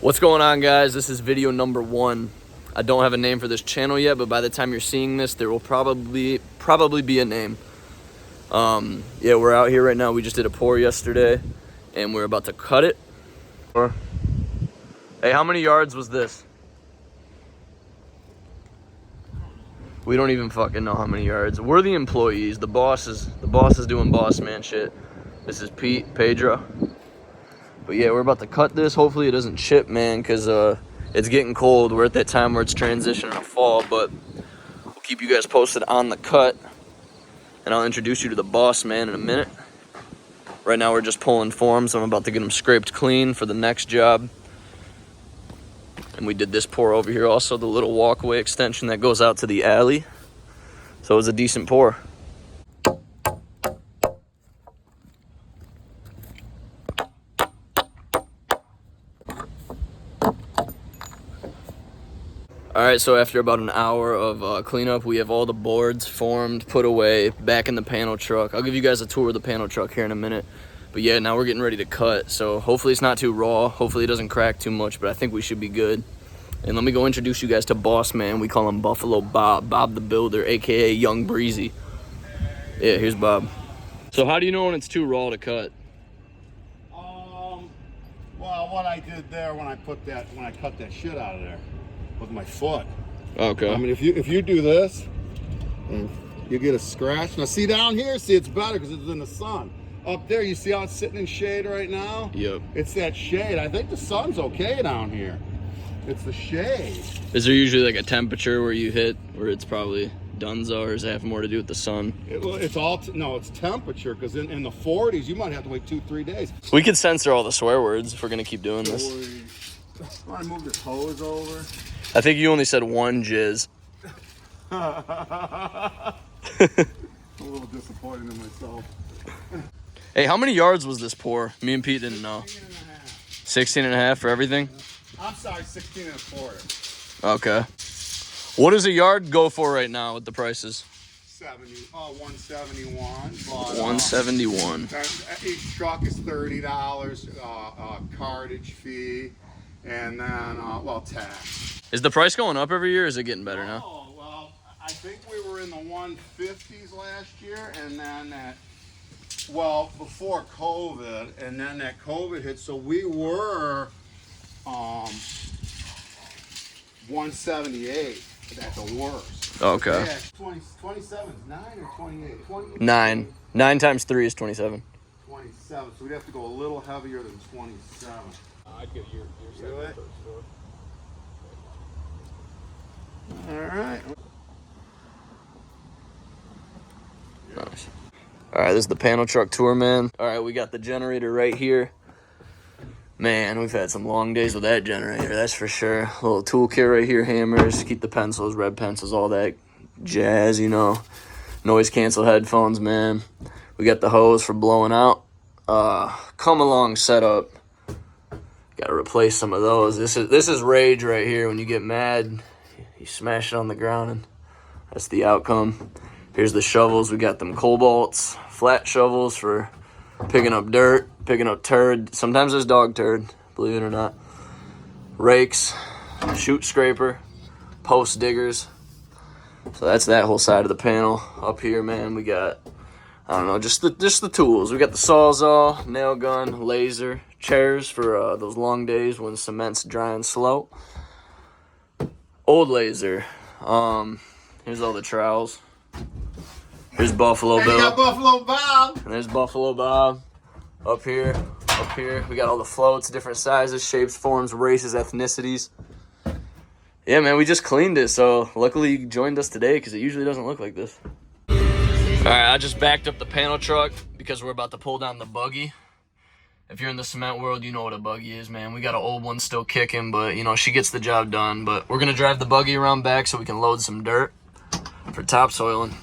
What's going on, guys? This is video number 1. I don't have a name for this channel yet, but by the time you're seeing this, there will probably be a name. Yeah, we're out here right now. We just did a pour yesterday, and we're about to cut it. Hey, how many yards was this? We don't even fucking know how many yards. We're the employees. The boss is doing boss man shit. This is Pedro. But yeah, we're about to cut this. Hopefully it doesn't chip, man, because it's getting cold. We're at that time where it's transitioning to fall, but we'll keep you guys posted on the cut, and I'll introduce you to the boss man in a minute. Right now we're just pulling forms. I'm about to get them scraped clean for the next job. And we did this pour over here also, the little walkway extension that goes out to the alley. So it was a decent pour. All right, so after about an hour of cleanup, we have all the boards formed, put away, back in the panel truck. I'll give you guys a tour of the panel truck here in a minute. But yeah, now we're getting ready to cut. So hopefully it's not too raw. Hopefully it doesn't crack too much, but I think we should be good. And let me go introduce you guys to Boss Man. We call him Buffalo Bob, Bob the Builder, AKA Young Breezy. Yeah, here's Bob. So how do you know when it's too raw to cut? Well, what I did there when I cut that shit out of there with my foot. Okay. I mean, if you do this and you get a scratch. Now see down here, see it's better because it's in the sun. Up there, you see how it's sitting in shade right now? Yep. It's that shade. I think the sun's okay down here. It's the shade. Is there usually like a temperature where you hit where it's probably donezo, or does it have more to do with the sun? It's temperature, because in the 40s, you might have to wait 2-3 days. We could censor all the swear words if we're gonna keep doing this. Want to move this hose over? I think you only said one jizz. A little disappointed in myself. Hey, how many yards was this pour? Me and Pete didn't know. 16 and a half for everything? I'm sorry, 16 and a quarter. Okay. What does a yard go for right now with the prices? 171. But, 171. Each truck is $30, cartage fee, and then, tax. Is the price going up every year, or is it getting better now? Oh, well, I think we were in the 150s last year, and then before COVID, and then that COVID hit, so we were 178 at the worst. Okay. Yeah, 27 is 9 or 28? 28. 9. 9 times 3 is 27. 27, so we'd have to go a little heavier than 27. I'd get your second first store. All right. Nice. All right, this is the panel truck tour, man. All right, we got the generator right here. Man, we've had some long days with that generator, that's for sure. A little toolkit right here, hammers, keep the pencils, red pencils, all that jazz, you know. Noise cancel headphones, man. We got the hose for blowing out. Come along setup. Got to replace some of those. This is rage right here. When you get mad, you smash it on the ground, and that's the outcome. Here's the shovels. We got them Cobalts, flat shovels for picking up dirt, picking up turd. Sometimes there's dog turd, believe it or not. Rakes, chute scraper, post diggers. So that's that whole side of the panel. Up here, man, we got, I don't know, just the tools. We got the Sawzall, nail gun, laser, chairs for those long days when cement's dry and slow. Old laser. Here's all the trowels. Here's Buffalo Bill. You got Buffalo Bob. And there's Buffalo Bob. Up here. We got all the floats, different sizes, shapes, forms, races, ethnicities. Yeah, man, we just cleaned it, so luckily you joined us today because it usually doesn't look like this. All right, I just backed up the panel truck because we're about to pull down the buggy. If you're in the cement world, you know what a buggy is, man. We got an old one still kicking, but, you know, she gets the job done. But we're going to drive the buggy around back so we can load some dirt for topsoiling.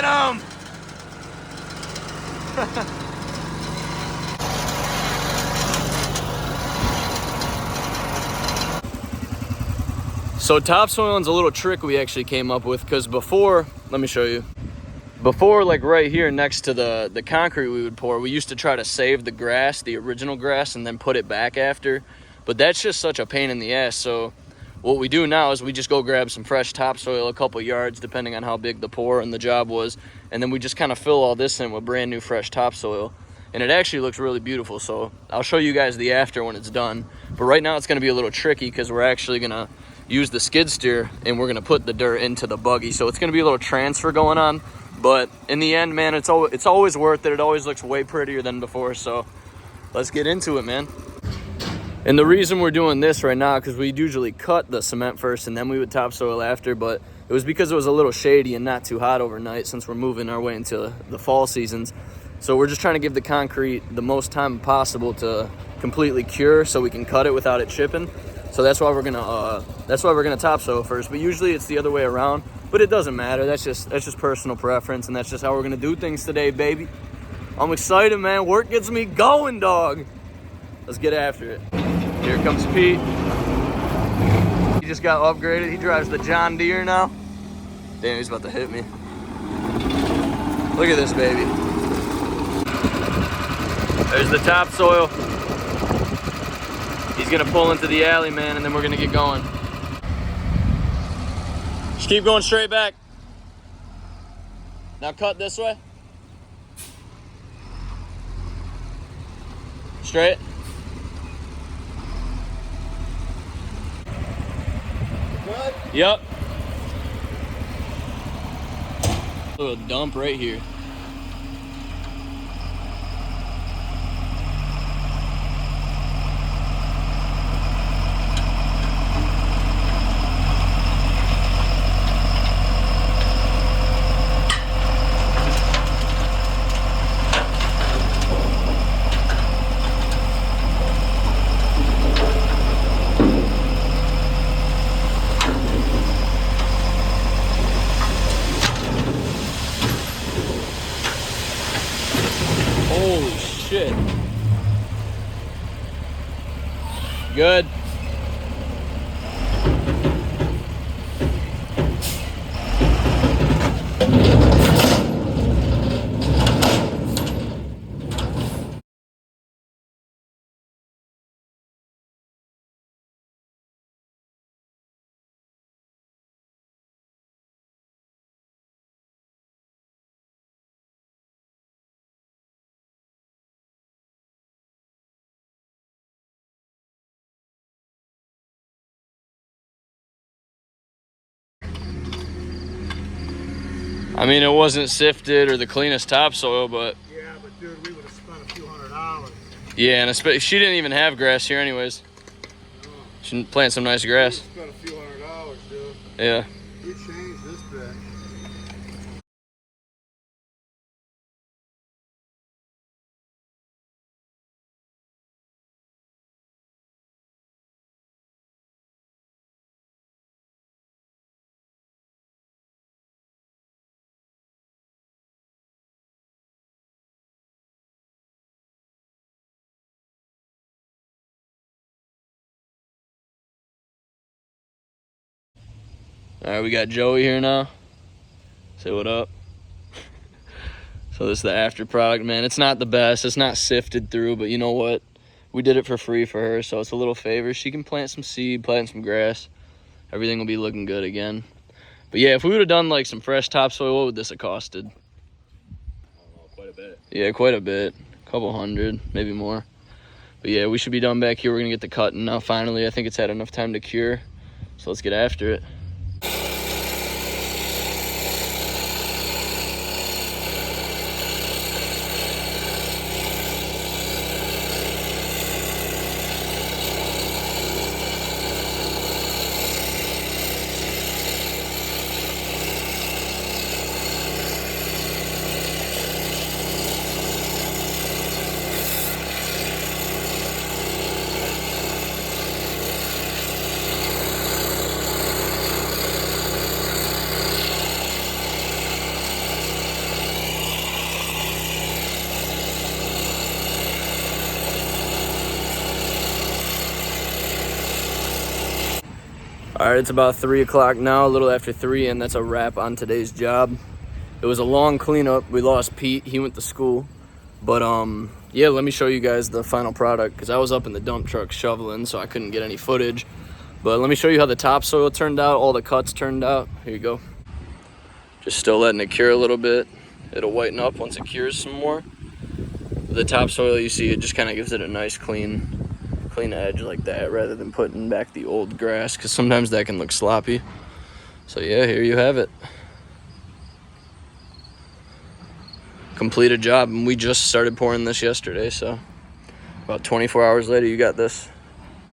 him! So topsoiling's a little trick we actually came up with, because before, let me show you. Before, like right here next to the concrete we would pour, we used to try to save the grass, the original grass, and then put it back after. But that's just such a pain in the ass. So what we do now is we just go grab some fresh topsoil, a couple yards, depending on how big the pour and the job was. And then we just kind of fill all this in with brand new fresh topsoil. And it actually looks really beautiful. So I'll show you guys the after when it's done. But right now it's gonna be a little tricky because we're actually gonna use the skid steer and we're gonna put the dirt into the buggy. So it's gonna be a little transfer going on. But in the end, man, it's always worth it. It always looks way prettier than before. So let's get into it, man. And the reason we're doing this right now, because we usually cut the cement first and then we would topsoil after, but it was because it was a little shady and not too hot overnight since we're moving our way into the fall seasons. So we're just trying to give the concrete the most time possible to completely cure so we can cut it without it chipping. So that's why we're gonna topsoil first. But usually it's the other way around. But it doesn't matter. That's just personal preference, and that's just how we're gonna do things today, baby. I'm excited, man. Work gets me going, dog. Let's get after it. Here comes Pete. He just got upgraded. He drives the John Deere now. Damn, he's about to hit me. Look at this, baby. There's the topsoil. He's gonna pull into the alley, man, and then we're gonna get going. Just keep going straight back. Now cut this way. Straight. Good? Yep. Little dump right here. Holy shit. Good. I mean, it wasn't sifted or the cleanest topsoil, but Yeah, but dude, we would have spent a few $100. yeah, and she didn't even have grass here anyways. She didn't plant some nice grass. We spent a few $100, dude. Yeah. You changed this bit. All right, we got Joey here now. Say what up. So this is the after product, man. It's not the best. It's not sifted through, but you know what? We did it for free for her, so it's a little favor. She can plant some seed, plant some grass. Everything will be looking good again. But yeah, if we would have done like some fresh topsoil, what would this have costed? I don't know, quite a bit. Yeah, quite a bit. A couple hundred, maybe more. But yeah, we should be done back here. We're gonna get the cutting now finally. I think it's had enough time to cure. So let's get after it. All right, it's about 3 o'clock now, a little after 3, and that's a wrap on today's job. It was a long cleanup. We lost Pete. He went to school. But, yeah, let me show you guys the final product because I was up in the dump truck shoveling, so I couldn't get any footage. But let me show you how the topsoil turned out, all the cuts turned out. Here you go. Just still letting it cure a little bit. It'll whiten up once it cures some more. The topsoil, you see, it just kind of gives it a nice clean edge like that rather than putting back the old grass because sometimes that can look sloppy. So yeah, here you have it. Completed job, and we just started pouring this yesterday, so about 24 hours later you got this.